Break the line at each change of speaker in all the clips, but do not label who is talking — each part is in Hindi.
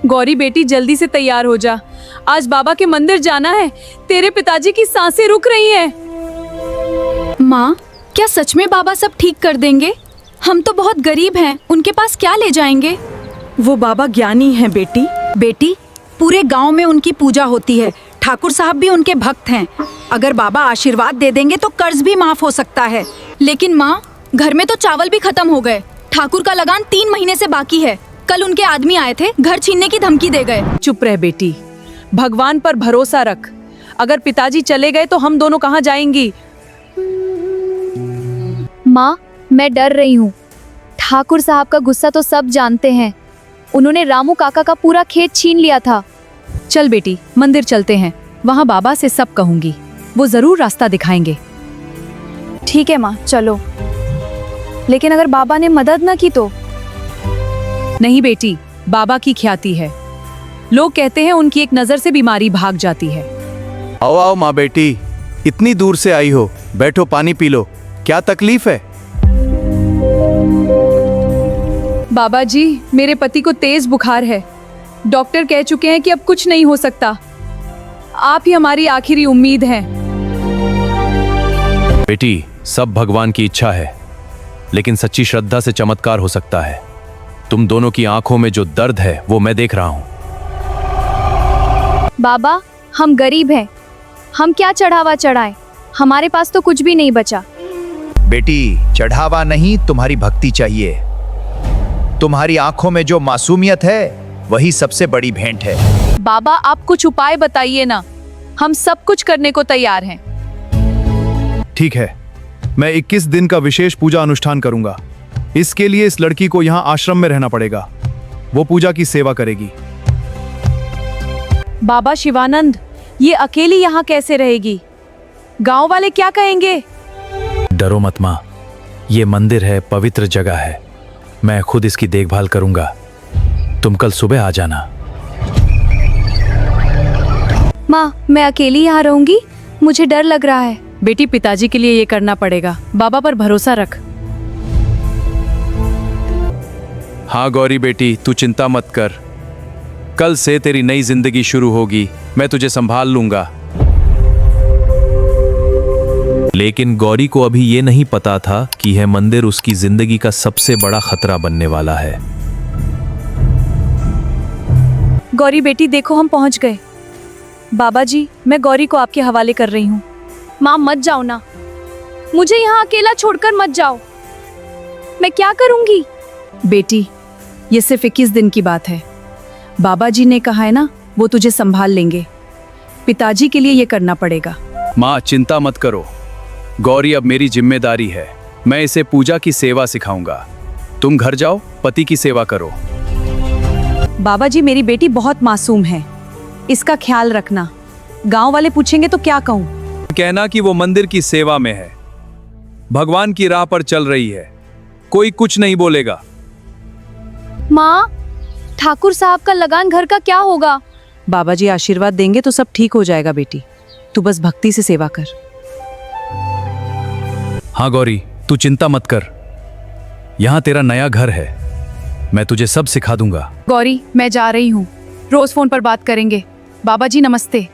गौरी बेटी जल्दी से तैयार हो जा, आज बाबा के मंदिर जाना है। तेरे पिताजी की सांसें रुक रही हैं।
माँ, क्या सच में बाबा सब ठीक कर देंगे? हम तो बहुत गरीब हैं, उनके पास क्या ले जाएंगे?
वो बाबा ज्ञानी हैं बेटी।
बेटी, पूरे गांव में उनकी पूजा होती है, ठाकुर साहब भी उनके भक्त हैं। अगर बाबा आशीर्वाद दे देंगे तो कर्ज भी माफ हो सकता है। लेकिन माँ, घर में तो चावल भी खत्म हो गए। ठाकुर का लगान 3 महीने से बाकी है। कल उनके आदमी आए थे, घर छीनने की धमकी दे गए।
चुप रह बेटी, भगवान पर भरोसा रख। अगर पिताजी चले गए तो हम दोनों कहाँ जाएंगी?
माँ, मैं डर रही हूँ। ठाकुर साहब का गुस्सा तो सब जानते हैं। उन्होंने रामू काका का पूरा खेत छीन लिया था।
चल बेटी, मंदिर चलते हैं, वहाँ बाबा से सब कहूंगी, वो जरूर रास्ता दिखाएंगे।
ठीक है माँ, चलो। लेकिन अगर बाबा ने मदद न की तो?
नहीं बेटी, बाबा की ख्याति है। लोग कहते हैं उनकी एक नजर से बीमारी भाग जाती है।
आओ आओ माँ बेटी, इतनी दूर से आई हो, बैठो पानी पी लो। क्या तकलीफ है?
बाबा जी, मेरे पति को तेज बुखार है। डॉक्टर कह चुके हैं कि अब कुछ नहीं हो सकता। आप ही हमारी आखिरी उम्मीद हैं।
बेटी, सब भगवान की इच्छा है, लेकिन सच्ची श्रद्धा से चमत्कार हो सकता है। तुम दोनों की आंखों में जो दर्द है वो मैं देख रहा हूं।
बाबा, हम गरीब हैं, हम क्या चढ़ावा चढ़ाएं? हमारे पास तो कुछ भी नहीं बचा।
बेटी, चढ़ावा नहीं, तुम्हारी भक्ति चाहिए। तुम्हारी आंखों में जो मासूमियत है वही सबसे बड़ी भेंट है।
बाबा, आप कुछ उपाय बताइए ना, हम सब कुछ करने को तैयार हैं।
ठीक है, मैं 21 दिन का विशेष पूजा अनुष्ठान करूंगा। इसके लिए इस लड़की को यहाँ आश्रम में रहना पड़ेगा। वो पूजा की सेवा करेगी।
बाबा शिवानंद, ये अकेली यहाँ कैसे रहेगी? गांव वाले क्या कहेंगे?
डरो मत माँ, ये मंदिर है, पवित्र जगह है। मैं खुद इसकी देखभाल करूंगा। तुम कल सुबह आ जाना।
माँ, मैं अकेली यहाँ रहूंगी, मुझे डर लग रहा है।
बेटी, पिताजी के लिए ये करना पड़ेगा। बाबा पर भरोसा रख।
हाँ गौरी बेटी, तू चिंता मत कर। कल से तेरी नई जिंदगी शुरू होगी। मैं तुझे संभाल लूंगा। लेकिन गौरी को अभी ये नहीं पता था कि यह मंदिर उसकी जिंदगी का सबसे बड़ा खतरा बनने वाला है।
गौरी बेटी, देखो हम पहुंच गए। बाबा जी, मैं गौरी को आपके हवाले कर रही हूँ।
माँ, मत जाओ ना, मुझे यहाँ अकेला छोड़कर मत जाओ। मैं क्या करूंगी?
बेटी, ये सिर्फ 21 दिन की बात है। बाबा जी ने कहा है ना, वो तुझे संभाल लेंगे। पिताजी के लिए ये करना पड़ेगा।
माँ, चिंता मत करो। गौरी अब मेरी जिम्मेदारी है। मैं इसे पूजा की सेवा सिखाऊंगा। तुम घर जाओ, पति की सेवा करो।
बाबा जी, मेरी बेटी बहुत मासूम है, इसका ख्याल रखना। गांव वाले पूछेंगे तो क्या कहूँ?
कहना कि वो मंदिर की सेवा में है, भगवान की राह पर चल रही है। कोई कुछ नहीं बोलेगा।
माँ, ठाकुर साहब का लगान घर का क्या होगा?
बाबा जी आशीर्वाद देंगे तो सब ठीक हो जाएगा बेटी। तू बस भक्ति से सेवा कर।
हाँ गौरी, तू चिंता मत कर। यहाँ तेरा नया घर है, मैं तुझे सब सिखा दूंगा।
गौरी, मैं जा रही हूँ, रोज फोन पर बात करेंगे। बाबा जी नमस्ते।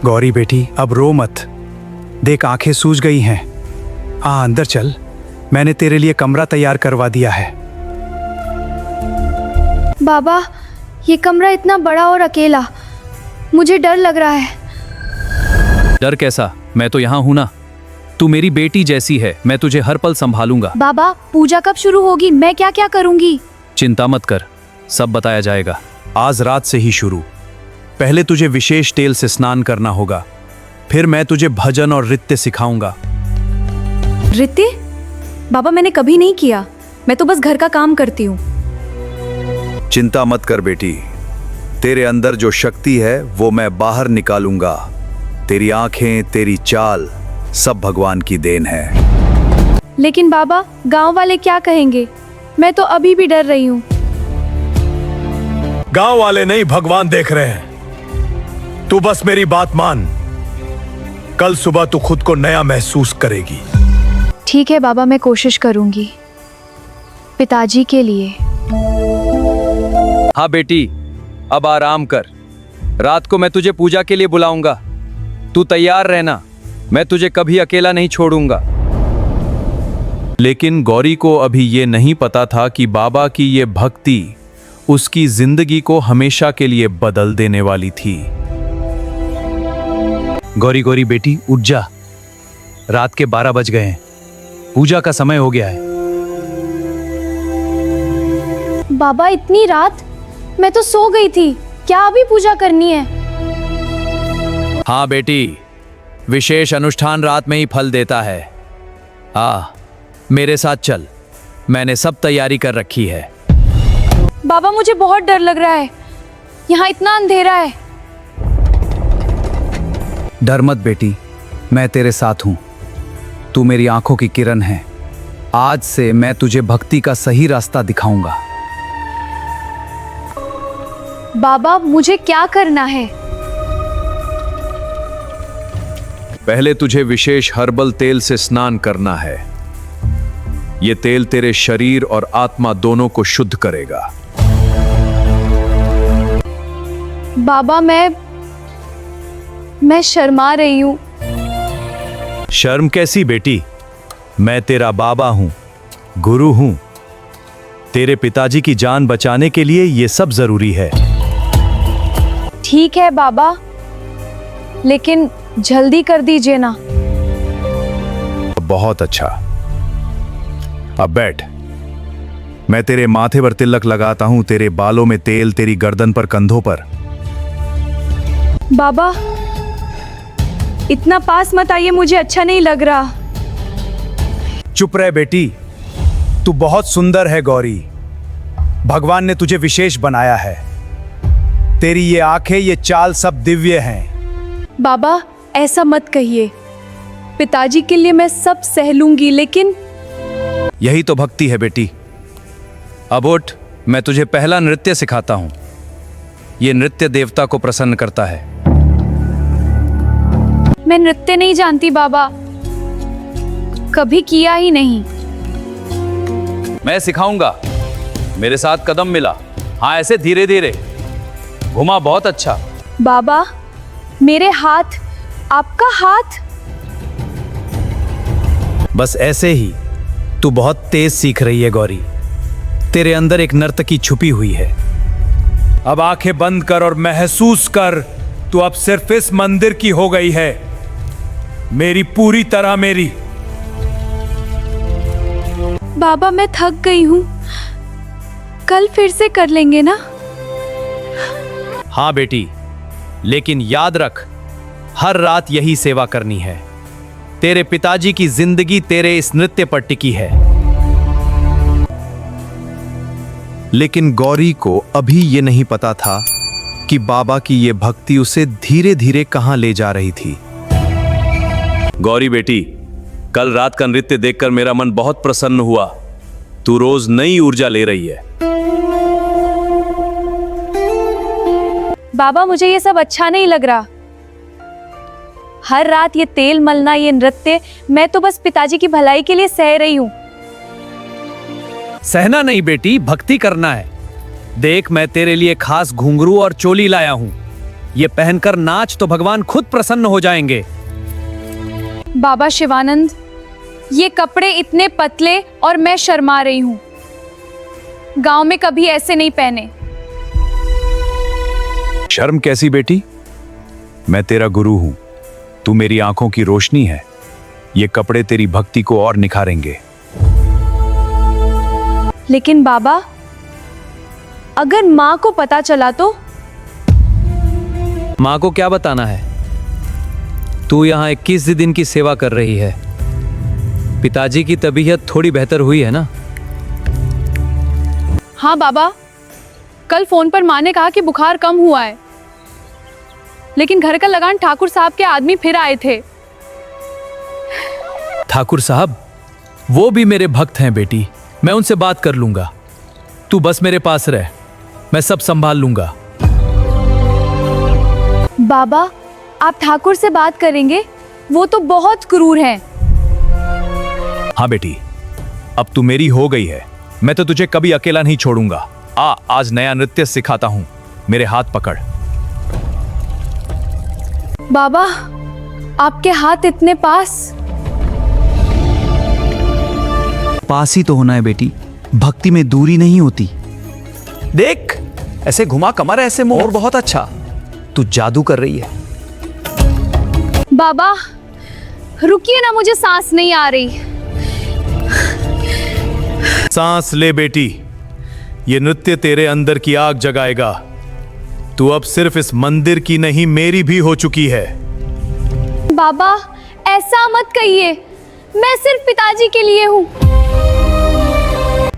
गौरी बेटी, अब रो मत। देख, आंखें सूज गई हैं। आ अंदर चल, मैंने तेरे लिए कमरा तैयार करवा दिया है।
बाबा, ये कमरा इतना बड़ा और अकेला, मुझे डर लग रहा है।
डर कैसा, मैं तो यहाँ हूं ना। तू मेरी बेटी जैसी है, मैं तुझे हर पल संभालूंगा।
बाबा, पूजा कब शुरू होगी? मैं क्या क्या करूंगी?
चिंता मत कर, सब बताया जाएगा।
आज रात से ही शुरू। पहले तुझे विशेष तेल से स्नान करना होगा, फिर मैं तुझे भजन और नृत्य सिखाऊंगा।
नृत्य? बाबा, मैंने कभी नहीं किया, मैं तो बस घर का काम करती हूँ।
चिंता मत कर बेटी, तेरे अंदर जो शक्ति है वो मैं बाहर निकालूंगा। तेरी आंखें, तेरी चाल, सब भगवान की देन है।
लेकिन बाबा, गांव वाले क्या कहेंगे? मैं तो अभी भी डर रही हूँ।
गांव वाले नहीं, भगवान देख रहे हैं। तू बस मेरी बात मान। कल सुबह तू खुद को नया महसूस करेगी।
ठीक है बाबा, मैं कोशिश करूंगी पिताजी के लिए।
हाँ बेटी, अब आराम कर। रात को मैं तुझे पूजा के लिए बुलाऊंगा। तू तैयार रहना, मैं तुझे कभी अकेला नहीं छोड़ूंगा। लेकिन गौरी को अभी ये नहीं पता था कि बाबा की ये भक्ति उसकी जिंदगी को हमेशा के लिए बदल देने वाली थी। गौरी गौरी बेटी, उठ जा। रात के 12 बज गए हैं, पूजा का समय हो गया है।
बाबा इतनी रात? मैं तो सो गई थी, क्या अभी पूजा करनी है?
हाँ बेटी, विशेष अनुष्ठान रात में ही फल देता है। मेरे साथ चल, मैंने सब तैयारी कर रखी है।
बाबा मुझे बहुत डर लग रहा है, यहाँ इतना अंधेरा है।
डर मत बेटी, मैं तेरे साथ हूं। तू मेरी आंखों की किरण है। आज से मैं तुझे भक्ति का सही रास्ता दिखाऊंगा।
बाबा मुझे क्या करना है?
पहले तुझे विशेष हर्बल तेल से स्नान करना है। यह तेल तेरे शरीर और आत्मा दोनों को शुद्ध करेगा।
बाबा मैं शर्मा रही हूं।
शर्म कैसी बेटी? मैं तेरा बाबा हूं, गुरु हूं। तेरे पिताजी की जान बचाने के लिए यह सब जरूरी है।
ठीक है बाबा, लेकिन जल्दी कर दीजिए ना।
बहुत अच्छा, अब बैठ। मैं तेरे माथे पर तिलक लगाता हूं, तेरे बालों में तेल, तेरी गर्दन पर, कंधों पर।
बाबा इतना पास मत आइए, मुझे अच्छा नहीं लग रहा।
चुप रह बेटी, तू बहुत सुंदर है गौरी। भगवान ने तुझे विशेष बनाया है। तेरी ये आंखें, ये चाल सब दिव्य हैं।
बाबा ऐसा मत कहिए, पिताजी के लिए मैं सब सह लूंगी, लेकिन
यही तो भक्ति है बेटी। अब उठ, मैं तुझे पहला नृत्य सिखाता हूं। यह नृत्य देवता को प्रसन्न करता है।
मैं नृत्य नहीं जानती बाबा, कभी किया ही नहीं।
मैं सिखाऊंगा, मेरे साथ कदम मिला। हाँ, ऐसे धीरे धीरे घुमा, बहुत अच्छा।
बाबा मेरे हाथ, आपका हाथ।
बस ऐसे ही तू बहुत तेज सीख रही है गौरी। तेरे अंदर एक नर्तकी छुपी हुई है। अब आंखें बंद कर और महसूस कर, तू अब सिर्फ इस मंदिर की हो गई है, मेरी पूरी तरह मेरी।
बाबा मैं थक गई हूँ, कल फिर से कर लेंगे ना?
हाँ बेटी, लेकिन याद रख, हर रात यही सेवा करनी है। तेरे पिताजी की जिंदगी तेरे इस नृत्य पर टिकी है।
लेकिन गौरी को अभी ये नहीं पता था कि बाबा की ये भक्ति उसे धीरे धीरे कहां ले जा रही थी।
गौरी बेटी, कल रात का नृत्य देखकर मेरा मन बहुत प्रसन्न हुआ। तू रोज नई ऊर्जा ले रही है।
बाबा मुझे ये सब अच्छा नहीं लग रहा। हर रात ये तेल मलना, ये नृत्य, मैं तो बस पिताजी की भलाई के लिए सह रही हूँ।
सहना नहीं बेटी, भक्ति करना है। देख, मैं तेरे लिए खास घुंघरू और चोली लाया हूं। ये पहनकर नाच तो भगवान खुद प्रसन्न हो जाएंगे।
बाबा शिवानंद, ये कपड़े इतने पतले और मैं शर्मा रही हूँ। गांव में कभी ऐसे नहीं पहने।
शर्म कैसी बेटी? मैं तेरा गुरु हूं, तू मेरी आंखों की रोशनी है। ये कपड़े तेरी भक्ति को और निखारेंगे।
लेकिन बाबा, अगर माँ को पता चला तो?
माँ को क्या बताना है? तू यहाँ 21 दिन की सेवा कर रही है। पिताजी की तबीयत थोड़ी बेहतर हुई है ना?
हाँ बाबा, कल फोन पर माँ ने कहा कि बुखार कम हुआ है, लेकिन घर का लगान ठाकुर साहब के आदमी फिर आए थे।
ठाकुर साहब, वो भी मेरे भक्त हैं बेटी। मैं उनसे बात कर लूंगा। तू बस मेरे पास रह, मैं सब संभाल लूंगा।
बाबा, आप ठाकुर से बात करेंगे? वो तो बहुत क्रूर हैं।
हाँ बेटी, अब तू मेरी हो गई है। मैं तो तुझे कभी अकेला नहीं छोड़ूंगा। आज नया नृत्य सिखाता हूं, मेरे हाथ पकड़।
बाबा, आपके हाथ इतने पास।
पास ही तो होना है बेटी, भक्ति में दूरी नहीं होती।
देख, ऐसे घुमा कमर, ऐसे मुंह। और बहुत अच्छा, तू जादू कर रही है।
बाबा रुकिए ना, मुझे सांस नहीं आ रही।
सांस ले बेटी, ये नृत्य तेरे अंदर की आग जगाएगा। तू अब सिर्फ इस मंदिर की नहीं, मेरी भी हो चुकी है।
बाबा ऐसा मत कहिए, मैं सिर्फ पिताजी के लिए हूँ।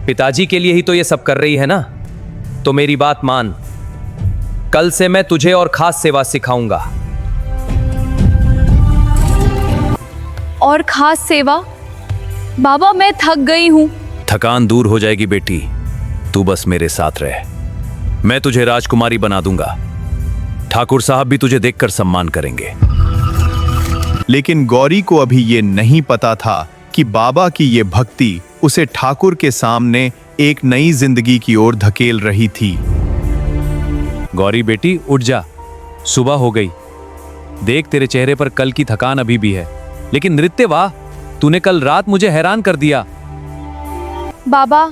पिताजी के लिए ही तो ये सब कर रही है ना, तो मेरी बात मान। कल से मैं तुझे और खास सेवा सिखाऊंगा।
और खास सेवा? बाबा मैं थक गई हूँ।
थकान दूर हो जाएगी बेटी, तू बस मेरे साथ रह। मैं तुझे राजकुमारी बना दूंगा। ठाकुर साहब भी तुझे देखकर सम्मान करेंगे।
लेकिन गौरी को अभी ये नहीं पता था कि बाबा की ये भक्ति उसे ठाकुर के सामने एक नई जिंदगी की ओर धकेल रही थी।
गौरी बेटी उठ जा, सुबह हो गई। देख, तेरे चेहरे पर कल की थकान अभी भी है, लेकिन नृत्य वाह, तूने कल रात मुझे हैरान कर दिया।
बाबा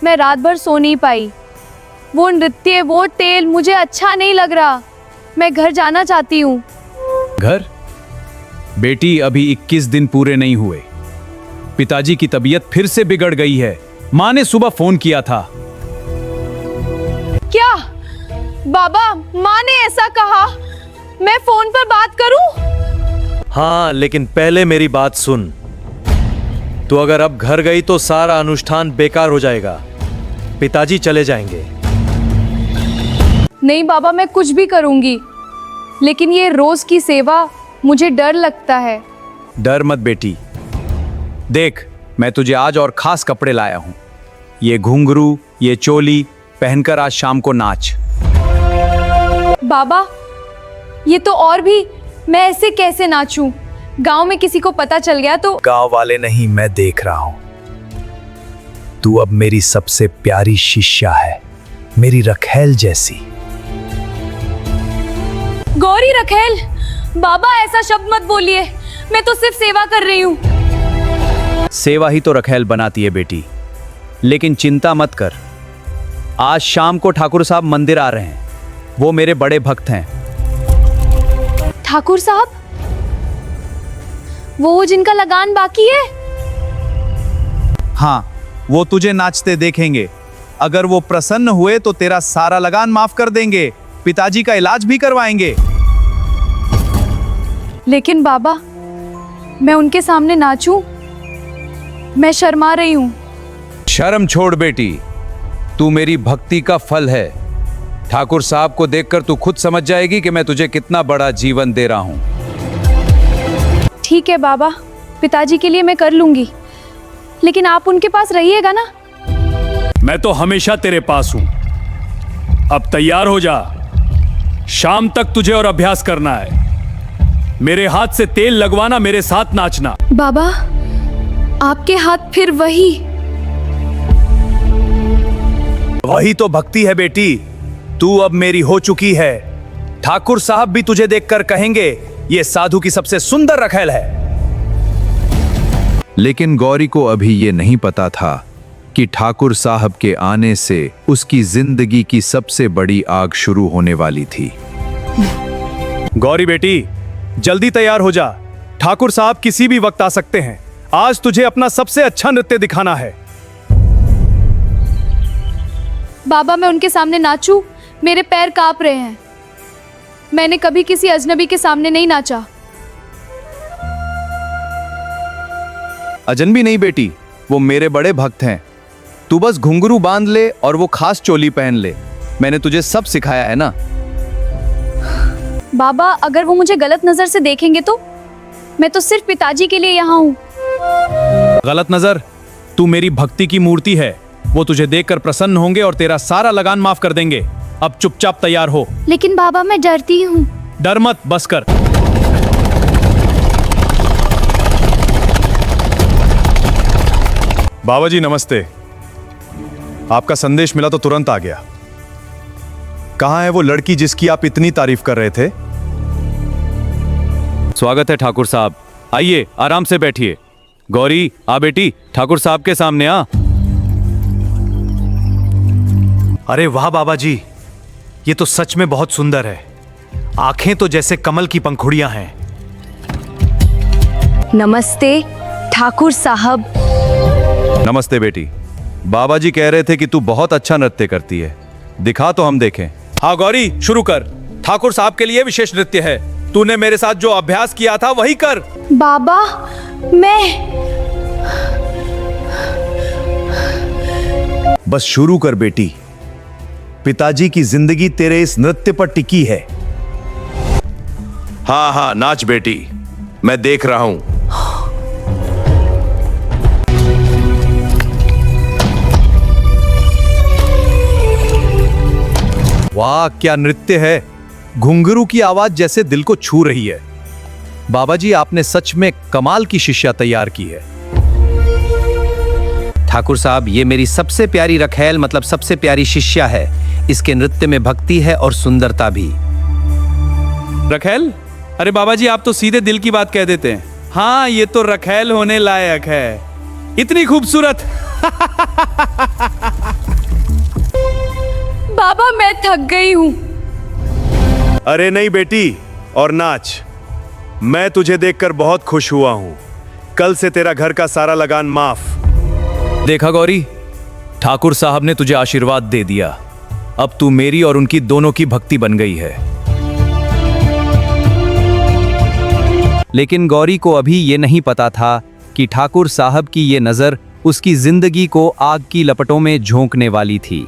मैं रात भर सो नहीं पाई। वो नृत्य, वो तेल मुझे अच्छा नहीं लग रहा। मैं घर जाना चाहती हूँ।
घर? बेटी अभी 21 दिन पूरे नहीं हुए। पिताजी की तबीयत फिर से बिगड़ गई है। माँ ने सुबह फोन किया था।
क्या बाबा, माँ ने ऐसा कहा? मैं फोन पर बात करूं?
हाँ, लेकिन पहले मेरी बात सुन। तू अगर अब घर गई तो सारा अनुष्ठान बेकार हो जाएगा। पिताजी चले जाएंगे।
नहीं बाबा, मैं कुछ भी करूंगी, लेकिन ये रोज की सेवा, मुझे डर लगता है।
डर मत बेटी। देख, मैं तुझे आज और खास कपड़े लाया हूं। ये घुंघरू, ये चोली पहनकर आज शाम को नाच।
बाबा ये तो और भी, मैं ऐसे कैसे नाचूं? गांव में किसी को पता चल गया तो?
गांव वाले नहीं, मैं देख रहा हूं। तू अब मेरी सबसे प्यारी शिष्या है, मेरी रखेल जैसी।
गौरी रखेल? बाबा ऐसा शब्द मत बोलिए, मैं तो सिर्फ सेवा कर रही हूँ।
सेवा ही तो रखेल बनाती है बेटी। लेकिन चिंता मत कर, आज शाम को ठाकुर साहब मंदिर आ रहे हैं। वो मेरे बड़े भक्त हैं।
ठाकुर साहब? वो जिनका लगान बाकी है?
हाँ, वो तुझे नाचते देखेंगे। अगर वो प्रसन्न हुए तो तेरा सारा लगान माफ कर देंगे, पिताजी का इलाज भी करवाएंगे।
लेकिन बाबा मैं उनके सामने नाचूं? मैं शर्मा रही हूं।
शर्म छोड़ बेटी, तू मेरी भक्ति का फल है। ठाकुर साहब को देखकर तू खुद समझ जाएगी कि मैं तुझे कितना बड़ा जीवन दे रहा हूं।
ठीक है बाबा, पिताजी के लिए मैं कर लूंगी, लेकिन आप उनके पास रहिएगा ना?
मैं तो हमेशा तेरे पास हूं। अब तैयार हो जा, शाम तक तुझे और अभ्यास करना है। मेरे हाथ से तेल लगवाना, मेरे साथ नाचना।
बाबा आपके हाथ फिर वही?
वही तो भक्ति है बेटी। तू अब मेरी हो चुकी है। ठाकुर साहब भी तुझे देखकर कहेंगे, ये साधु की सबसे सुंदर रखेल है।
लेकिन गौरी को अभी ये नहीं पता था कि ठाकुर साहब के आने से उसकी जिंदगी की सबसे बड़ी आग शुरू होने वाली थी।
गौरी बेटी जल्दी तैयार हो जा, ठाकुर साहब किसी भी वक्त आ सकते हैं। आज तुझे अपना सबसे अच्छा नृत्य दिखाना है।
बाबा मैं उनके सामने नाचूं? मेरे पैर कांप रहे हैं। मैंने कभी किसी अजनबी के सामने नहीं नाचा।
अजनबी नहीं बेटी, वो मेरे बड़े भक्त हैं। तू बस घुंघरू बांध ले और वो खास चोली पहन ले। मैंने तुझे सब सिखाया है ना।
बाबा अगर वो मुझे गलत नजर से देखेंगे तो? मैं तो सिर्फ पिताजी के लिए यहाँ हूँ।
गलत नजर? तू मेरी भक्ति की मूर्ति है। वो तुझे देखकर प्रसन्न होंगे और तेरा सारा लगान माफ कर देंगे। अब चुपचाप तैयार हो।
लेकिन बाबा मैं डरती हूँ।
डर मत, बस कर।
बाबा जी नमस्ते। आपका संदेश मिला तो तुरंत आ गया। कहाँ है वो लड़की जिसकी आप इतनी तारीफ कर रहे थे?
स्वागत है ठाकुर साहब, आइए आराम से बैठिए। गौरी आ बेटी, ठाकुर साहब के सामने आ।
अरे वाह बाबा जी, ये तो सच में बहुत सुंदर है। आंखें तो जैसे कमल की पंखुड़ियां हैं।
नमस्ते ठाकुर साहब।
नमस्ते बेटी। बाबा जी कह रहे थे कि तू बहुत अच्छा नृत्य करती है, दिखा तो हम देखें।
हाँ गौरी, शुरू कर। ठाकुर साहब के लिए विशेष नृत्य है। तूने मेरे साथ जो अभ्यास किया था वही कर।
बाबा मैं
बस शुरू कर बेटी। पिताजी की जिंदगी तेरे इस नृत्य पर टिकी है।
हाँ हाँ नाच बेटी, मैं देख रहा हूं।
वाह क्या नृत्य है। घुंघरू की आवाज जैसे दिल को छू रही है। बाबा जी आपने सच में कमाल की शिष्या तैयार की है।
ठाकुर साहब, ये मेरी सबसे प्यारी रखैल मतलब सबसे प्यारी शिष्या है। इसके नृत्य में भक्ति है और सुंदरता भी।
रखैल? अरे बाबा जी आप तो सीधे दिल की बात कह देते हैं। हाँ ये तो रखैल होने लायक है, इतनी खूबसूरत।
बाबा मैं थक गई हूँ।
अरे नहीं बेटी, और नाच। मैं तुझे देखकर बहुत खुश हुआ हूं। कल से तेरा घर का सारा लगान माफ।
देखा गौरी, ठाकुर साहब ने तुझे आशीर्वाद दे दिया। अब तू मेरी और उनकी दोनों की भक्ति बन गई है।
लेकिन गौरी को अभी ये नहीं पता था कि ठाकुर साहब की ये नजर उसकी जिंदगी को आग की लपटों में झोंकने वाली थी।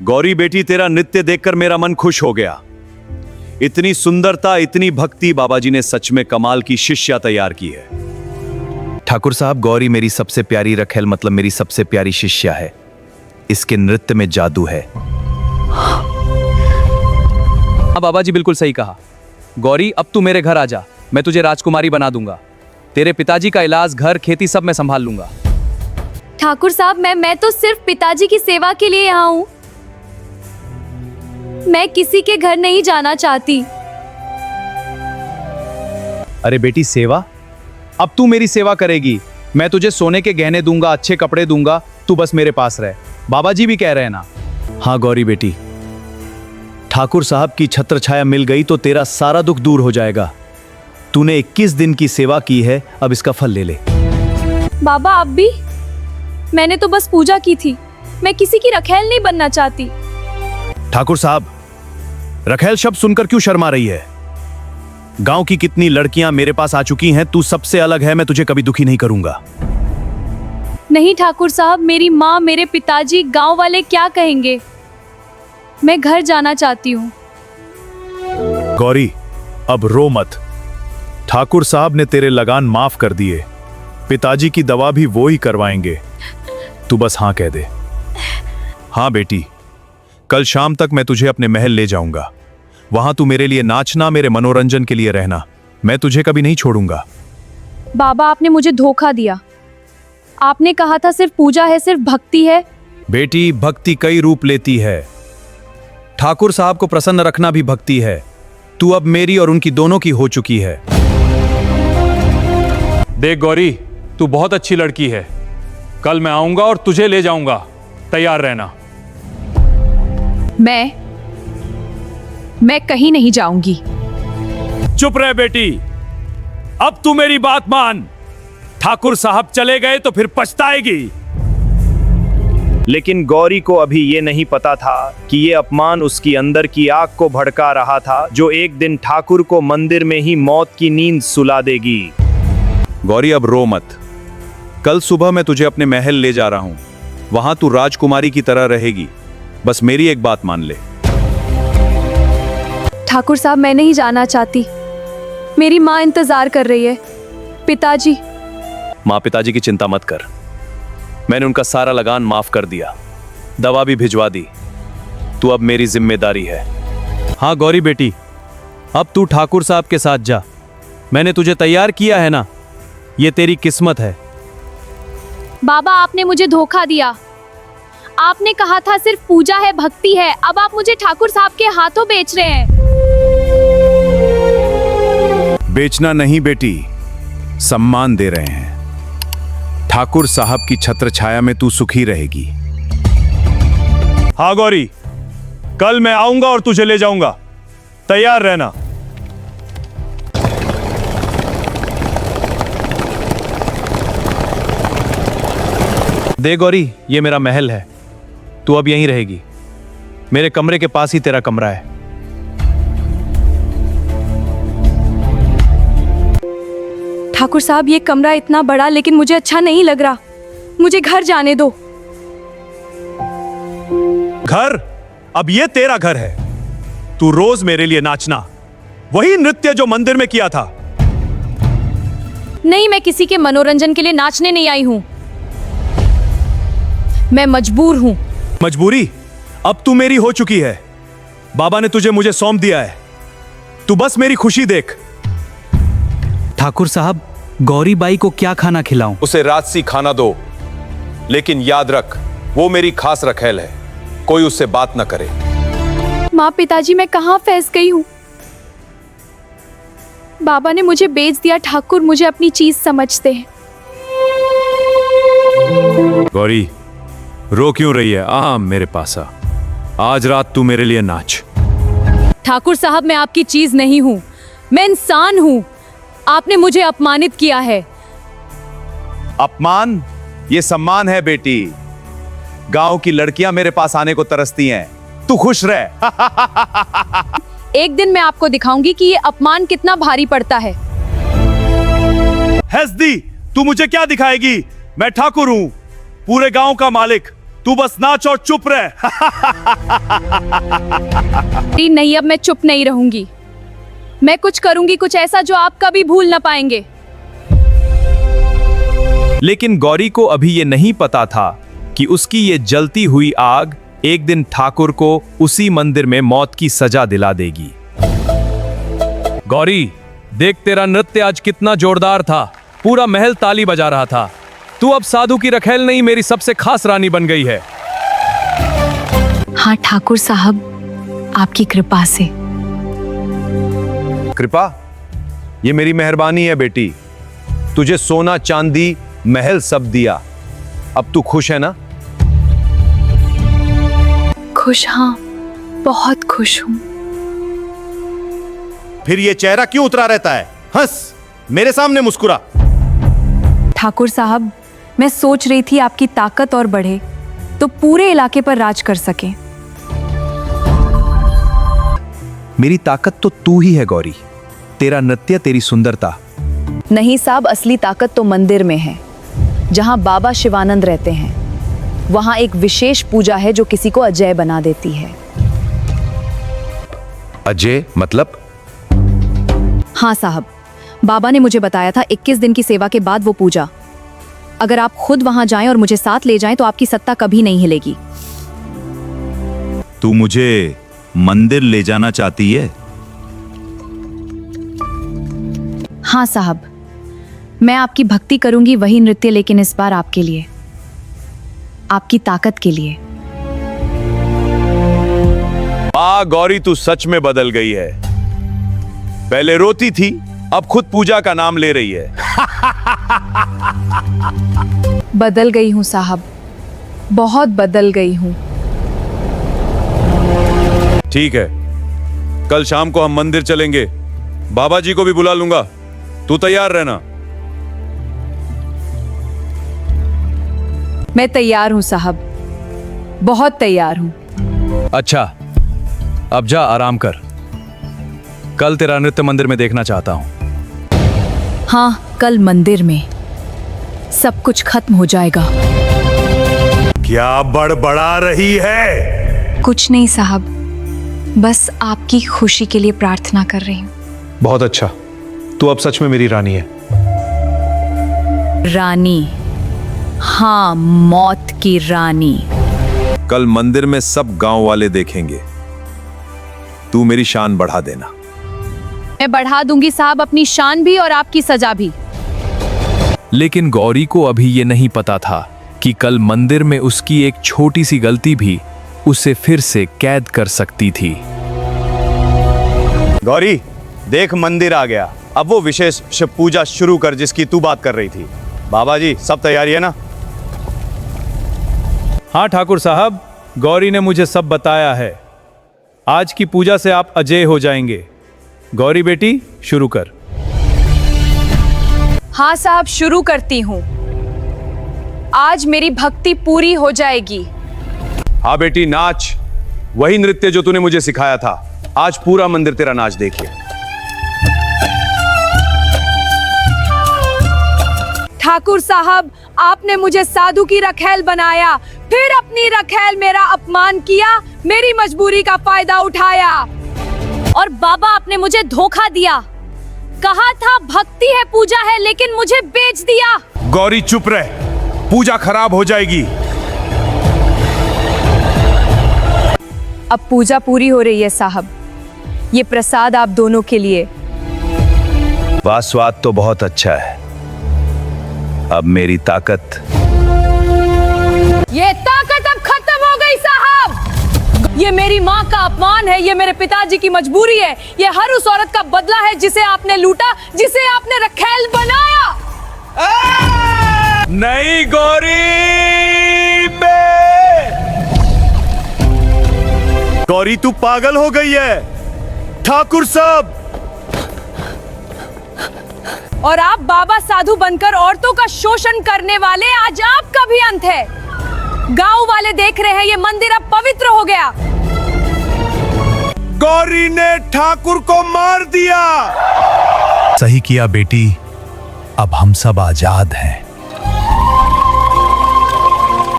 गौरी बेटी, तेरा नृत्य देखकर मेरा मन खुश हो गया। इतनी सुंदरता, इतनी भक्ति, बाबा जी ने सच में कमाल की शिष्या तैयार की है।
ठाकुर साहब, गौरी मेरी सबसे प्यारी रखैल मतलब मेरी सबसे प्यारी शिष्या है। इसके नृत्य में जादू है।
हाँ बाबा जी बिल्कुल सही कहा। गौरी अब तू मेरे घर आ जा, मैं तुझे राजकुमारी बना दूंगा। तेरे पिताजी का इलाज, घर, खेती सब मैं संभाल लूंगा।
ठाकुर साहब मैं तो सिर्फ पिताजी की सेवा के लिए यहाँ हूँ। मैं किसी के घर नहीं जाना चाहती।
अरे बेटी सेवा? अब तू मेरी सेवा करेगी। मैं तुझे सोने के गहने दूंगा, अच्छे कपड़े दूंगा, तू बस मेरे पास रह। बाबा जी भी कह रहे हैं ना।
हाँ गौरी बेटी, ठाकुर साहब की छत्र छाया मिल गई तो तेरा सारा दुख दूर हो जाएगा। तूने 21 दिन की सेवा की है, अब इसका फल ले ले।
बाबा अब भी? मैंने तो बस पूजा की थी। मैं किसी की रखैल नहीं बनना चाहती।
ठाकुर साहब, रखैल शब्द सुनकर क्यों शर्मा रही है? गांव की कितनी लड़कियां मेरे पास आ चुकी हैं, तू सबसे अलग है। मैं तुझे कभी दुखी नहीं करूंगा।
नहीं ठाकुर साहब, मेरी माँ, मेरे पिताजी, गांव वाले क्या कहेंगे? मैं घर जाना चाहती हूँ।
गौरी अब रो मत। ठाकुर साहब ने तेरे लगान माफ कर दिए। पिताजी की दवा भी वो ही करवाएंगे। तू बस हाँ कह दे। हाँ बेटी, कल शाम तक मैं तुझे अपने महल ले जाऊंगा। वहां तू मेरे लिए नाचना, मेरे मनोरंजन के लिए रहना। मैं तुझे कभी नहीं छोड़ूंगा।
बाबा आपने मुझे धोखा दिया। आपने कहा था सिर्फ पूजा है, सिर्फ भक्ति है।
बेटी, भक्ति कई रूप लेती है। ठाकुर साहब को प्रसन्न रखना भी भक्ति है। तू अब मेरी और उनकी दोनों की हो चुकी है।
देख गौरी, तू बहुत अच्छी लड़की है। कल मैं आऊंगा और तुझे ले जाऊंगा, तैयार रहना।
मैं कहीं नहीं जाऊंगी।
चुप रह बेटी, अब तू मेरी बात मान। ठाकुर साहब चले गए तो फिर पछताएगी।
लेकिन गौरी को अभी ये नहीं पता था कि ये अपमान उसकी अंदर की आग को भड़का रहा था, जो एक दिन ठाकुर को मंदिर में ही मौत की नींद सुला देगी।
गौरी अब रो मत। कल सुबह मैं तुझे अपने महल ले जा रहा हूं। वहां तू राजकुमारी की तरह रहेगी। बस मेरी एक बात मान ले।
ठाकुर साहब मैं नहीं जाना चाहती। मेरी माँ इंतजार कर रही है। पिताजी।
माँ पिताजी की चिंता मत कर। मैंने उनका सारा लगान माफ कर दिया, दवा भी भिजवा दी। तू अब मेरी जिम्मेदारी है।
हाँ गौरी बेटी, अब तू ठाकुर साहब के साथ जा। मैंने तुझे तैयार किया है ना, ये तेरी किस्मत है।
बाबा आपने मुझे धोखा दिया। आपने कहा था सिर्फ पूजा है, भक्ति है, अब आप मुझे ठाकुर साहब के हाथों बेच रहे हैं।
बेचना नहीं बेटी, सम्मान दे रहे हैं। ठाकुर साहब की छत्र छाया में तू सुखी रहेगी।
हाँ गौरी, कल मैं आऊंगा और तुझे ले जाऊंगा, तैयार रहना।
दे गौरी, ये मेरा महल है, तू अब यहीं रहेगी। मेरे कमरे के पास ही तेरा कमरा है।
ठाकुर साहब, ये कमरा इतना बड़ा लेकिन मुझे अच्छा नहीं लग रहा, मुझे घर जाने दो।
घर? अब ये तेरा घर है। तू रोज मेरे लिए नाचना, वही नृत्य जो मंदिर में किया था।
नहीं, मैं किसी के मनोरंजन के लिए नाचने नहीं आई हूं, मैं मजबूर हूं।
मजबूरी? अब तू मेरी हो चुकी है। बाबा ने तुझे मुझे सौंप दिया है, तू बस मेरी खुशी देख।
ठाकुर साहब, गौरी बाई को क्या खाना खिलाऊं?
उसे राजसी खाना दो, लेकिन याद रख वो मेरी खास रखेल है, कोई उससे बात न करे।
माँ, पिताजी, मैं कहाँ फंस गई हूँ? बाबा ने मुझे बेच दिया। ठाकुर मुझे अपनी चीज समझते हैं।
गौरी, रो क्यों रही है? आ मेरे पास आ, आज रात तू मेरे लिए नाच।
ठाकुर साहब, मैं आपकी चीज नहीं हूँ, मैं इंसान हूँ। आपने मुझे अपमानित किया है।
अपमान? ये सम्मान है बेटी। गांव की लड़कियां मेरे पास आने को तरसती हैं, तू खुश रह।
एक दिन मैं आपको दिखाऊंगी कि ये अपमान कितना भारी पड़ता है।
हैसदी, तू मुझे क्या दिखाएगी? मैं ठाकुर हूं, पूरे गांव का मालिक। तू बस नाच और चुप रह।
नहीं, अब मैं चुप नहीं रहूंगी। मैं कुछ करूंगी, कुछ ऐसा जो आप कभी भूल ना पाएंगे।
लेकिन गौरी को अभी ये नहीं पता था कि उसकी ये जलती हुई आग एक दिन ठाकुर को उसी मंदिर में मौत की सजा दिला देगी।
गौरी, देख तेरा नृत्य आज कितना जोरदार था, पूरा महल ताली बजा रहा था। तू अब साधु की रखेल नहीं, मेरी सबसे खास रानी बन गई है।
हाँ ठाकुर साहब, आपकी कृपा से।
कृपा? ये मेरी मेहरबानी है बेटी, तुझे सोना चांदी महल सब दिया। अब तू खुश है ना?
खुश? हाँ, बहुत खुश हूँ।
फिर ये चेहरा क्यों उतरा रहता है? हंस, मेरे सामने मुस्कुरा।
ठाकुर साहब, मैं सोच रही थी आपकी ताकत और बढ़े तो पूरे इलाके पर राज कर सके।
मेरी ताकत तो तू ही है गौरी, तेरा नृत्य, तेरी सुंदरता।
नहीं साहब, असली ताकत तो मंदिर में है, जहाँ बाबा शिवानंद रहते हैं। वहाँ एक विशेष पूजा है जो किसी को अजय बना देती है।
अजय मतलब?
हाँ साहब, बाबा ने मुझे बताया था 21 दिन की सेवा के बाद वो पूजा। अगर आप खुद वहां जाएं और मुझे साथ ले जाएं तो आपकी सत्ता कभी नहीं हिलेगी।
तू मुझे मंदिर ले जाना चाहती है?
हाँ साहब, मैं आपकी भक्ति करूंगी, वही नृत्य, लेकिन इस बार आपके लिए, आपकी ताकत के लिए।
गौरी, तू सच में बदल गई है। पहले रोती थी, अब खुद पूजा का नाम ले रही है।
बदल गई हूँ साहब, बहुत बदल गई हूँ।
ठीक है, कल शाम को हम मंदिर चलेंगे, बाबा जी को भी बुला लूंगा, तू तैयार रहना।
मैं तैयार हूँ साहब, बहुत तैयार हूँ।
अच्छा, अब जा आराम कर, कल तेरा नृत्य मंदिर में देखना चाहता हूं।
हाँ, कल मंदिर में सब कुछ खत्म हो जाएगा।
क्या बड़बड़ा रही है?
कुछ नहीं साहब, बस आपकी खुशी के लिए प्रार्थना कर रही हूँ।
बहुत अच्छा, तू अब सच में मेरी रानी है।
रानी? हाँ, मौत की रानी।
कल मंदिर में सब गांव वाले देखेंगे, तू मेरी शान बढ़ा देना।
मैं बढ़ा दूंगी साहब, अपनी शान भी और आपकी सजा भी।
लेकिन गौरी को अभी ये नहीं पता था कि कल मंदिर में उसकी एक छोटी सी गलती भी उसे फिर से कैद कर सकती थी।
गौरी, देख मंदिर आ गया। अब वो विशेष शिव पूजा शुरू कर जिसकी तू बात कर रही थी। बाबा जी, सब तैयारी है ना?
हाँ ठाकुर साहब, गौरी ने मुझे सब बताया है। आज की पूजा से आप अजय हो जाएंगे। गौरी बेटी, शुरू कर।
हाँ साहब, शुरू करती हूँ। आज मेरी भक्ति पूरी हो जाएगी।
हाँ बेटी, नाच। वही नृत्य जो तूने मुझे सिखाया था। आज पूरा मंदिर तेरा नाच देख ले।
ठाकुर साहब, आपने मुझे साधु की रखैल बनाया, फिर अपनी रखैल मेरा अपमान किया, मेरी मजबूरी का फायदा उठाया। और बाबा, आपने मुझे धोखा दिया। कहा था भक्ति है, पूजा है, लेकिन मुझे बेच दिया।
गौरी चुप रह, पूजा खराब हो जाएगी।
अब पूजा पूरी हो रही है साहब। ये प्रसाद आप दोनों के लिए।
वाह, स्वाद तो बहुत अच्छा है। अब मेरी ताकत।
ये ताकत अब खत्म हो गई साहब। ये मेरी माँ का अपमान है, ये मेरे पिताजी की मजबूरी है, ये हर उस औरत का बदला है जिसे आपने लूटा, जिसे आपने रखैल बनाया।
नहीं गौरी बे! गौरी, तू पागल हो गई है। ठाकुर साहब,
और आप बाबा साधु बनकर औरतों का शोषण करने वाले, आज आपका भी अंत है। गांव वाले देख रहे हैं, ये मंदिर अब पवित्र हो गया।
गौरी ने ठाकुर को मार दिया।
सही किया बेटी, अब हम सब आजाद हैं।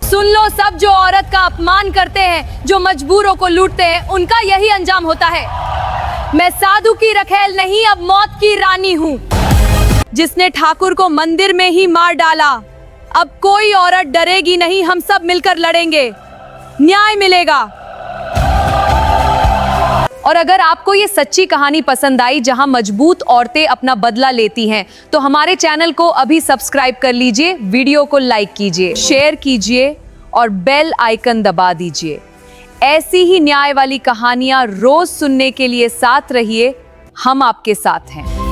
सुन लो सब, जो औरत का अपमान करते हैं, जो मजबूरों को लूटते हैं, उनका यही अंजाम होता है। मैं साधु की रखैल नहीं, अब मौत की रानी हूँ, जिसने ठाकुर को मंदिर में ही मार डाला। अब कोई औरत डरेगी नहीं, हम सब मिलकर लड़ेंगे, न्याय मिलेगा। और अगर आपको ये सच्ची कहानी पसंद आई, जहां मजबूत औरतें अपना बदला लेती हैं, तो हमारे चैनल को अभी सब्सक्राइब कर लीजिए, वीडियो को लाइक कीजिए, शेयर कीजिए और बेल आइकन दबा दीजिए। ऐसी ही न्याय वाली कहानियां रोज सुनने के लिए साथ रहिए, हम आपके साथ हैं।